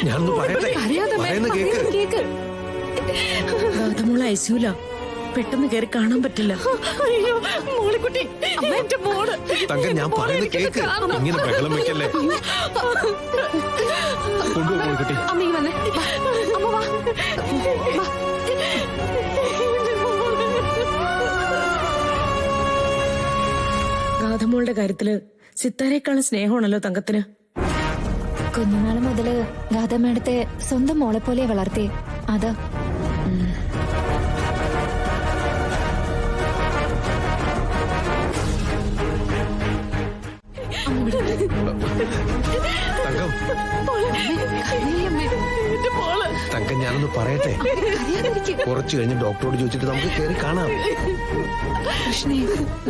ഞാനൊന്ന് പറയട്ടെ. ഗൗതമോളെ ഐസിയൂല, പെട്ടെന്ന് കയറി കാണാൻ പറ്റില്ല. തങ്കം, ഞാൻ പറയുന്നത് കേക്ക്. ഇങ്ങനെ ബഹളം വെക്കല്ലേ. കൊണ്ടുപോകുട്ടി. ഗാഥമോളുടെ കാര്യത്തില് സിത്താരേക്കാളും സ്നേഹമാണല്ലോ തങ്കത്തിന്. കുഞ്ഞുനാള് മുതല് ഗാഥമ്മേടത്തെ സ്വന്തം മോളെ പോലെ വളർത്തി. അതാ തങ്കം, ഞാനൊന്ന് പറയട്ടെ. കുറച്ചു കഴിഞ്ഞ് ഡോക്ടറോട് ചോദിച്ചിട്ട് നമുക്ക് കയറി കാണാം. കൃഷ്ണേ,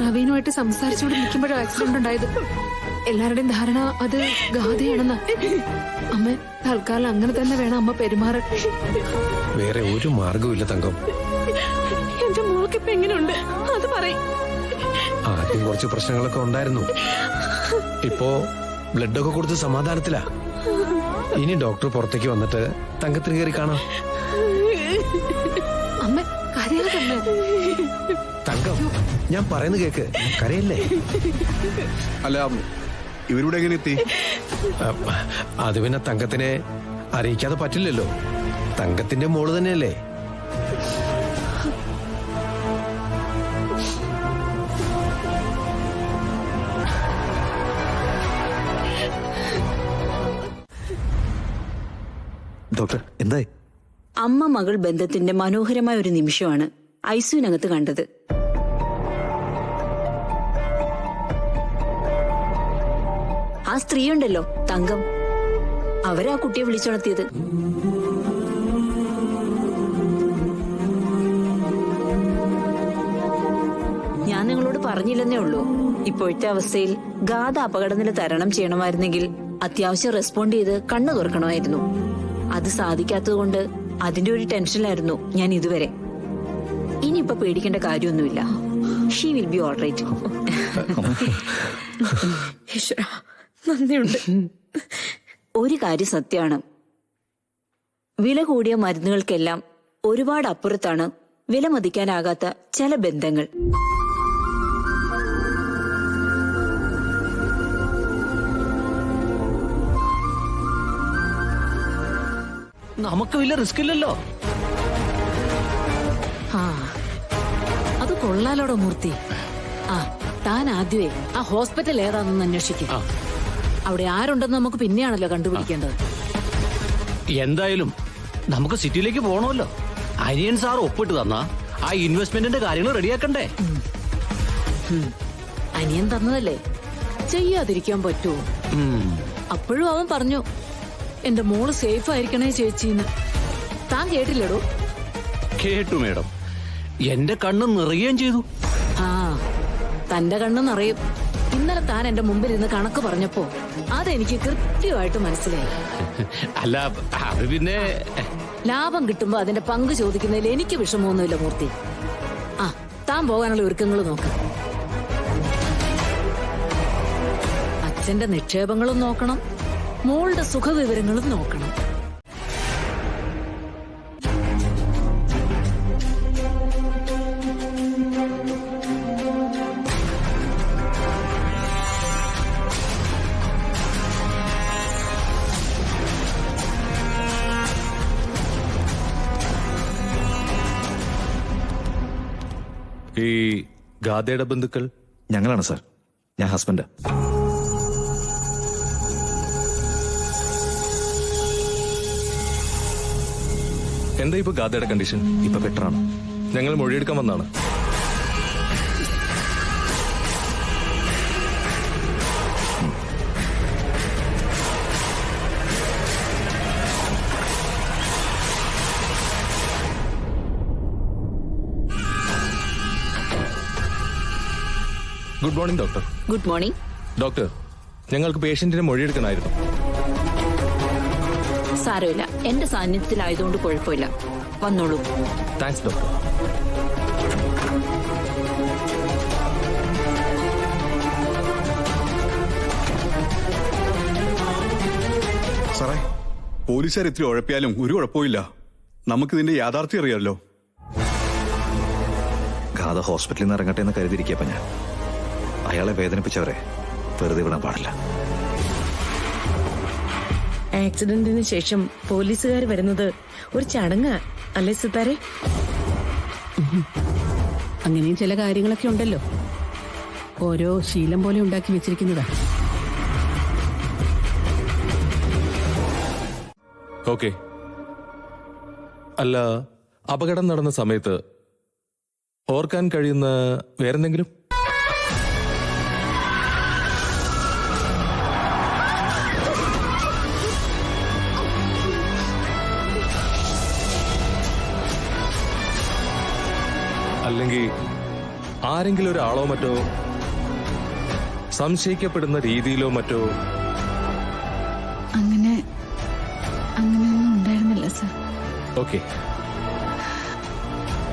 നവീനുമായിട്ട് സംസാരിച്ചുകൊണ്ട് നിൽക്കുമ്പോഴോ ആക്സിഡന്റ് ഉണ്ടായത്. എല്ലാവരുടെയും ധാരണ അത് ഗാഥയാണെന്ന. അമ്മ തൽക്കാലം അങ്ങനെ തന്നെ വേണം അമ്മ പെരുമാറാൻ. വേറെ ഒരു മാർഗവും തങ്കം. എന്റെ മോൾക്കിപ്പോ എങ്ങനെയുണ്ട് അത് പറയും. ആദ്യം കുറച്ച് പ്രശ്നങ്ങളൊക്കെ ഉണ്ടായിരുന്നു. ഇപ്പോ ബ്ലഡൊക്കെ കൊടുത്ത് സമാധാനത്തിലാ. ഇനി ഡോക്ടർ പുറത്തേക്ക് വന്നിട്ട് തങ്കത്തിന് കയറി കാണാം. അമ്മ കരയാതമ്മ. തങ്കം, ഞാൻ പറയുന്നത് കേക്ക്. കരയല്ലേ. അല്ല, ഇവരുടെ എങ്ങനെ എത്തി? അത് പിന്നെ തങ്കത്തിനെ അറിയിക്കാതെ പറ്റില്ലല്ലോ. തങ്കത്തിന്റെ മോള് തന്നെയല്ലേ. ഡോക്ടർ, എന്തായി? അമ്മ മകൾ ബന്ധത്തിന്റെ മനോഹരമായ ഒരു നിമിഷമാണ് ഐസിയുനകത്ത് കണ്ടത്. ആ സ്ത്രീയുണ്ടല്ലോ, തങ്കം, അവരാ കുട്ടിയെ വിളിച്ചുണർത്തിയത്. ഞാൻ നിങ്ങളോട് പറഞ്ഞില്ലെന്നേ ഉള്ളൂ. ഇപ്പോഴത്തെ അവസ്ഥയിൽ ഗാഥ അപകടനില തരണം ചെയ്യണമായിരുന്നെങ്കിൽ അത്യാവശ്യം റെസ്പോണ്ട് ചെയ്ത് കണ്ണു തുറക്കണമായിരുന്നു. അത് സാധിക്കാത്തതുകൊണ്ട് അതിന്റെ ഒരു ടെൻഷനിലായിരുന്നു ഞാൻ ഇതുവരെ. ഇനിയിപ്പൊ പേടിക്കേണ്ട കാര്യമൊന്നുമില്ല. She will be all right. നന്ദിയുണ്ട്. ഒരു കാര്യം സത്യമാണ്, വില കൂടിയ മരുന്നുകൾക്കെല്ലാം ഒരുപാട് അപ്പുറത്താണ് വില മതിക്കാനാകാത്ത ചില ബന്ധങ്ങൾ. നമുക്ക് വലിയ റിസ്ക് ഇല്ലല്ലോ. അത് കൊള്ളാലോടോ മൂർത്തി. താൻ ആദ്യമേ ആ ഹോസ്പിറ്റൽ ഏതാണെന്ന് അന്വേഷിക്കും. അവിടെ ആരുണ്ടെന്ന് നമുക്ക് പിന്നെയാണല്ലോ കണ്ടുപിടിക്കേണ്ടത്. എന്തായാലും നമുക്ക് സിറ്റിയിലേക്ക് പോകണമല്ലോ. അനിയൻ സാർ ഒപ്പിട്ട് തന്നാ ആ ഇൻവെസ്റ്റ്മെന്റിന്റെ കാര്യങ്ങൾ റെഡിയാക്കണ്ടേ? അനിയൻ തന്നതല്ലേ, ചെയ്യാതിരിക്കാൻ പറ്റുമോ? അപ്പോഴും അവൻ പറഞ്ഞു എന്റെ മോള് സേഫ് ആയിരിക്കണേ ചേച്ചിന്ന്. താൻ കേട്ടില്ലടോ? കേട്ടു മേഡം. എന്റെ കണ്ണ് നിറയുകയും ചെയ്തു. തന്റെ കണ്ണ് നിറയും. ഇന്നലെ താൻ എന്റെ മുമ്പിൽ ഇരുന്ന് കണക്ക് പറഞ്ഞപ്പോ അതെനിക്ക് കൃത്യമായിട്ട് മനസ്സിലായി. അല്ല, അത് പിന്നെ ലാഭം കിട്ടുമ്പോ അതിന്റെ പങ്ക് ചോദിക്കുന്നതിൽ എനിക്ക് വിഷമമൊന്നുമില്ല മൂർത്തി. താൻ പോകാനുള്ള ഒരുക്കങ്ങൾ നോക്കാം. അച്ഛന്റെ നിക്ഷേപങ്ങളും നോക്കണം, മോളുടെ സുഖവിവരങ്ങളും നോക്കണം. ഈ ഗാഥയുടെ ബന്ധുക്കൾ ഞങ്ങളാണ് സാർ. ഞാൻ ഹസ്ബൻഡാ. എന്താ ഇപ്പൊ ഗാഥയുടെ കണ്ടീഷൻ? ഇപ്പൊ ബെറ്ററാണ്. ഞങ്ങൾ മൊഴിയെടുക്കാൻ വന്നാണ്. Good morning doctor. Good morning doctor, ഞങ്ങൾക്ക് പേഷ്യന്റിന്റെ മൊഴിയെടുക്കണമായിരുന്നു. സാരമില്ല, എന്റെ സാന്നിധ്യത്തിലായതുകൊണ്ട് കുഴപ്പമില്ല. വന്നോളൂ. Thanks doctor. പോലീസുകാർ ഇത്തിരി ഉഴപ്പിയാലും ഒരു കുഴപ്പമില്ല. നമുക്കിതിന്റെ യാഥാർത്ഥ്യം അറിയാമല്ലോ. ഗാഥ ഹോസ്പിറ്റലിൽ നിന്ന് ഇറങ്ങട്ടെ എന്ന് കരുതിയിരിക്കപ്പ ഞാൻ. അയാളെ വേദനിപ്പിച്ചവരെ വെറുതെ വിടാൻ പാടില്ല. ആക്സിഡന്റിന് ശേഷം പോലീസുകാർ വരുന്നത് ഒരു ചടങ്ങാ അല്ലേ സിത്താരെ? അങ്ങനെയും ചില കാര്യങ്ങളൊക്കെ ഉണ്ടല്ലോ, ഓരോ ശീലം പോലെ ഉണ്ടാക്കി വെച്ചിരിക്കുന്നതാ. ഓക്കെ. അല്ല, അപകടം നടന്ന സമയത്ത് ഓർക്കാൻ കഴിയുന്ന വേറെന്തെങ്കിലും? അല്ലെങ്കിൽ ആരെങ്കിലും ഒരാളോ മറ്റോ സംശയിക്കപ്പെടുന്ന രീതിയിലോ മറ്റോ? അങ്ങനെയൊന്നും ഉണ്ടായിരുന്നില്ല സർ. ഓക്കെ.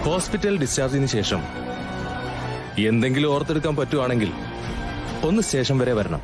ഹോസ്പിറ്റൽ ഡിസ്ചാർജിന് ശേഷം എന്തെങ്കിലും ഓർത്തെടുക്കാൻ പറ്റുവാണെങ്കിൽ ഒന്ന് സ്റ്റേഷൻ വരെ വരണം.